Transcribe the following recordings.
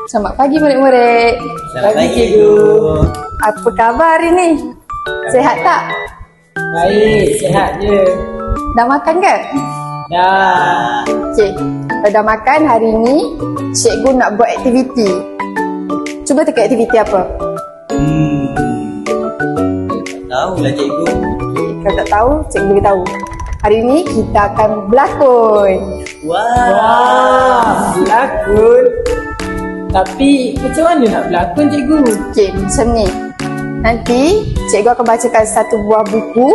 Selamat pagi murid-murid. Selamat pagi cikgu. Apa khabar hari ni? Sihat tak? Baik, sihat je. Dah makan ke? Dah. Okey. Kalau dah makan, hari ni cikgu nak buat aktiviti. Cuba teka aktiviti apa? Tak tahulah cikgu. Okay. Kalau tak tahu, cikgu beritahu. Hari ni kita akan berlakon. Wah, berlakon. Tapi macam mana nak berlakon cikgu? Okey, macam ni. Nanti cikgu akan bacakan satu buah buku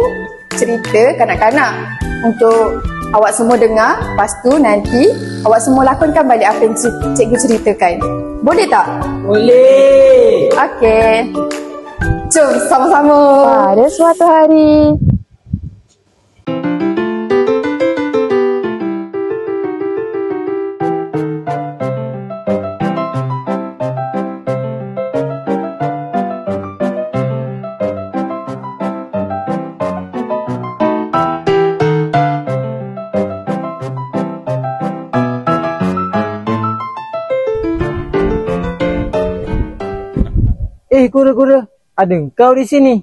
cerita kanak-kanak untuk awak semua dengar. Lepas tu nanti awak semua lakonkan balik apa yang cikgu ceritakan. Boleh tak? Boleh. Okey. Jom sama-sama. Pada suatu hari, Kura-kura, ada engkau di sini.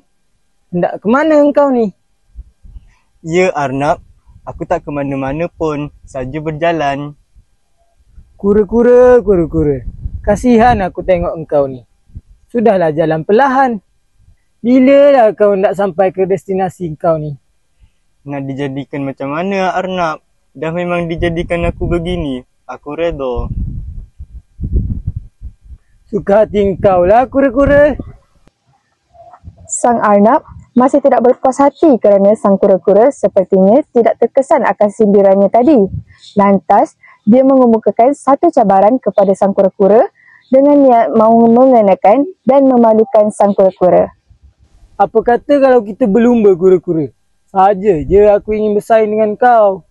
Hendak ke mana engkau ni? Ya Arnab, aku tak ke mana-mana pun, saja berjalan. Kura-kura, kasihan aku tengok engkau ni. Sudahlah jalan perlahan. Bilalah kau nak sampai ke destinasi engkau ni? Nak dijadikan macam mana Arnab? Dah memang dijadikan aku begini, aku redha. Suka hati engkau lah kura-kura. Sang Arnab masih tidak berpuas hati kerana sang kura-kura sepertinya tidak terkesan akan sindirannya tadi. Lantas, dia mengemukakan satu cabaran kepada sang kura-kura dengan niat mahu mengenakan dan memalukan sang kura-kura. Apa kata kalau kita berlumba kura-kura? Saja je aku ingin bersaing dengan kau.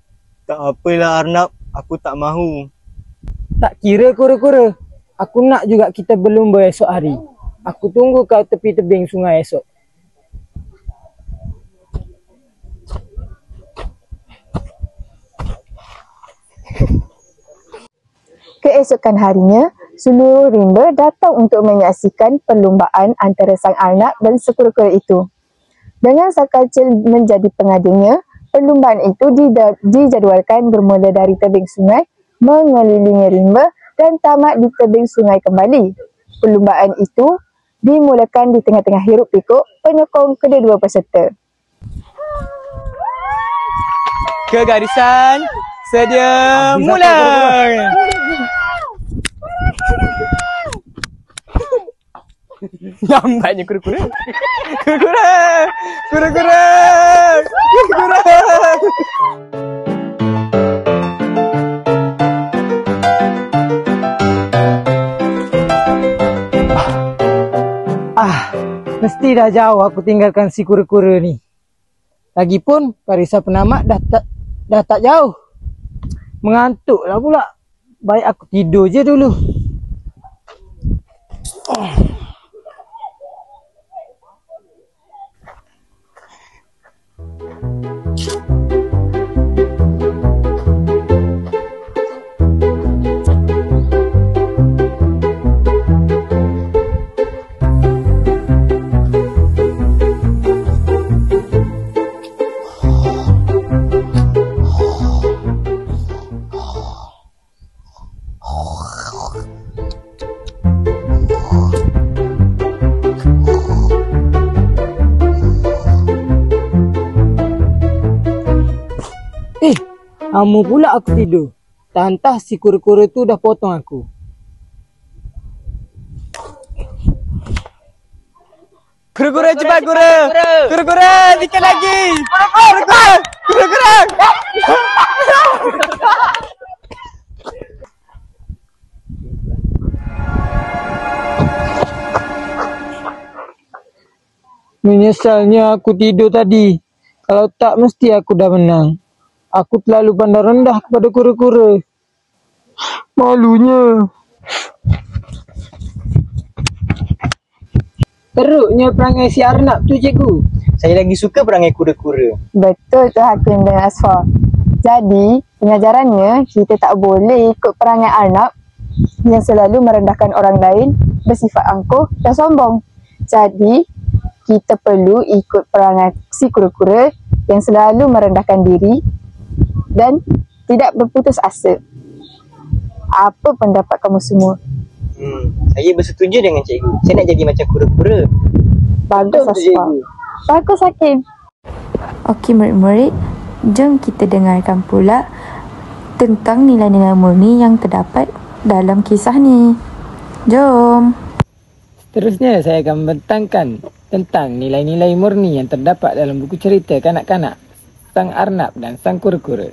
Tak apalah Arnab, aku tak mahu. Tak kira kura-kura. Aku nak juga kita berlumba esok hari. Aku tunggu kau tepi tebing sungai esok. Keesokan harinya, seluruh rimba datang untuk menyaksikan perlumbaan antara sang Arnab dan sekura-kura itu. Dengan sang kancil menjadi pengadilnya, perlumbaan itu dijadualkan bermula dari tebing sungai, mengelilingi rimba dan tamat di tebing sungai kembali. Perlumbaan itu dimulakan di tengah-tengah hiruk pikuk penyokong kedua-dua peserta. Ke garisan, sedia mula. Lambatnya kura-kura. Kura-kura. Mesti dah jauh aku tinggalkan si kura-kura ni. Lagipun barisan penamat dah tak jauh. Mengantuklah pula. Baik aku tidur je dulu. Lama pula aku tidur. Tantah si kura-kura tu dah potong aku. Kura-kura cepat kura. Kura-kura dikit lagi. Kura-kura. Menyesalnya aku tidur tadi. Kalau tak mesti aku dah menang. Aku terlalu pandang rendah kepada kura-kura. Malunya. Teruknya perangai si Arnab tu cikgu. Saya lagi suka perangai kura-kura. Betul tu Hakim dan Asfar. Jadi, pengajarannya kita tak boleh ikut perangai Arnab, yang selalu merendahkan orang lain, bersifat angkuh dan sombong. Jadi, kita perlu ikut perangai si kura-kura yang selalu merendahkan diri dan tidak berputus asa. Apa pendapat kamu semua? Saya bersetuju dengan cikgu. Saya nak jadi macam kura-kura. Bagus, Asfa. Bagus, Hakim. Okey murid-murid, jom kita dengarkan pula tentang nilai-nilai murni yang terdapat dalam kisah ni. Jom. Seterusnya saya akan membentangkan tentang nilai-nilai murni yang terdapat dalam buku cerita kanak-kanak Sang Arnab dan Sang Kura-kura.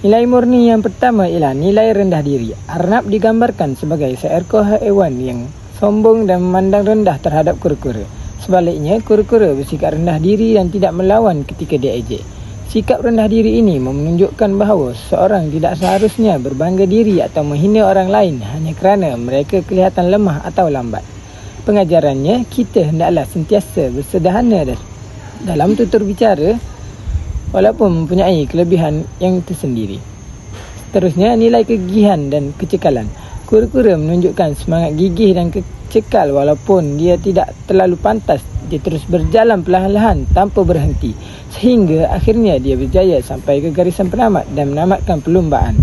Nilai murni yang pertama ialah nilai rendah diri. Arnab digambarkan sebagai seekor haiwan yang sombong dan memandang rendah terhadap kura-kura. Sebaliknya, kura-kura bersikap rendah diri dan tidak melawan ketika diejek. Sikap rendah diri ini menunjukkan bahawa seseorang tidak seharusnya berbangga diri atau menghina orang lain hanya kerana mereka kelihatan lemah atau lambat. Pengajarannya, kita hendaklah sentiasa bersederhana dalam tutur bicara walaupun mempunyai kelebihan yang tersendiri. Seterusnya, nilai kegigihan dan kecekalan. Kura-kura menunjukkan semangat gigih dan kecekal walaupun dia tidak terlalu pantas. Dia terus berjalan perlahan-lahan tanpa berhenti sehingga akhirnya dia berjaya sampai ke garisan penamat dan menamatkan perlumbaan.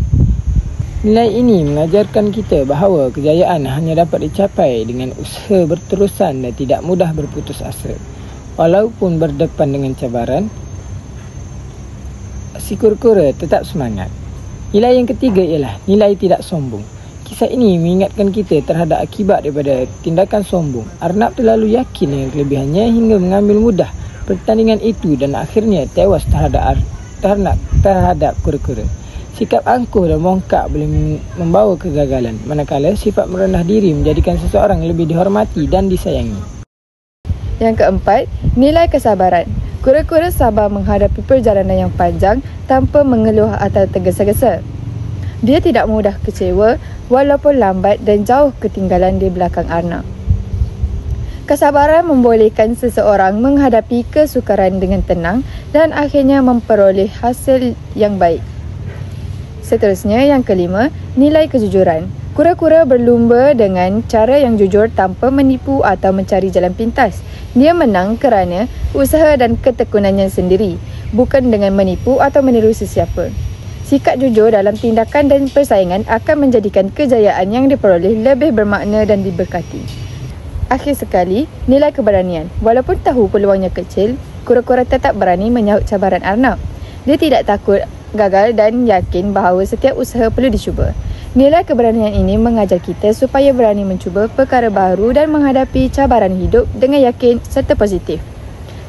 Nilai ini mengajarkan kita bahawa kejayaan hanya dapat dicapai dengan usaha berterusan dan tidak mudah berputus asa. Walaupun berdepan dengan cabaran, si kura-kura tetap semangat. Nilai yang ketiga ialah nilai tidak sombong. Kisah ini mengingatkan kita terhadap akibat daripada tindakan sombong. Arnab terlalu yakin dengan kelebihannya hingga mengambil mudah pertandingan itu dan akhirnya tewas terhadap kura-kura. Sikap angkuh dan bongkak boleh membawa kegagalan, manakala sifat merendah diri menjadikan seseorang lebih dihormati dan disayangi. Yang keempat, nilai kesabaran. Kura-kura sabar menghadapi perjalanan yang panjang tanpa mengeluh atau tergesa-gesa. Dia tidak mudah kecewa walaupun lambat dan jauh ketinggalan di belakang Arnab. Kesabaran membolehkan seseorang menghadapi kesukaran dengan tenang dan akhirnya memperoleh hasil yang baik. Seterusnya, yang kelima, nilai kejujuran. Kura-kura berlumba dengan cara yang jujur tanpa menipu atau mencari jalan pintas. Dia menang kerana usaha dan ketekunannya sendiri, bukan dengan menipu atau meniru sesiapa. Sikap jujur dalam tindakan dan persaingan akan menjadikan kejayaan yang diperoleh lebih bermakna dan diberkati. Akhir sekali, nilai keberanian. Walaupun tahu peluangnya kecil, kura-kura tetap berani menyahut cabaran Arnab. Dia tidak takut gagal dan yakin bahawa setiap usaha perlu dicuba. Nilai keberanian ini mengajar kita supaya berani mencuba perkara baru dan menghadapi cabaran hidup dengan yakin serta positif.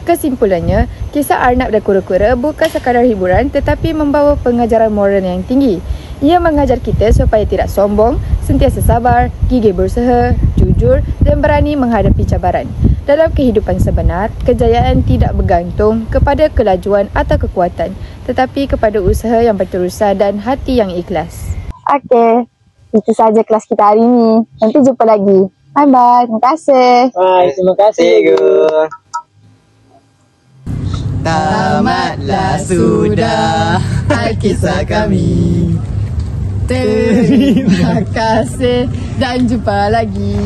Kesimpulannya, kisah Arnab dan kura-kura bukan sekadar hiburan tetapi membawa pengajaran moral yang tinggi. Ia mengajar kita supaya tidak sombong, sentiasa sabar, gigih berusaha, jujur dan berani menghadapi cabaran. Dalam kehidupan sebenar, kejayaan tidak bergantung kepada kelajuan atau kekuatan, tetapi kepada usaha yang berterusan dan hati yang ikhlas. Okey, itu saja kelas kita hari ini. Nanti jumpa lagi. Bye-bye. Terima kasih. Hai, terima kasih cikgu. Tamatlah sudah kisah kami. Terima kasih dan jumpa lagi.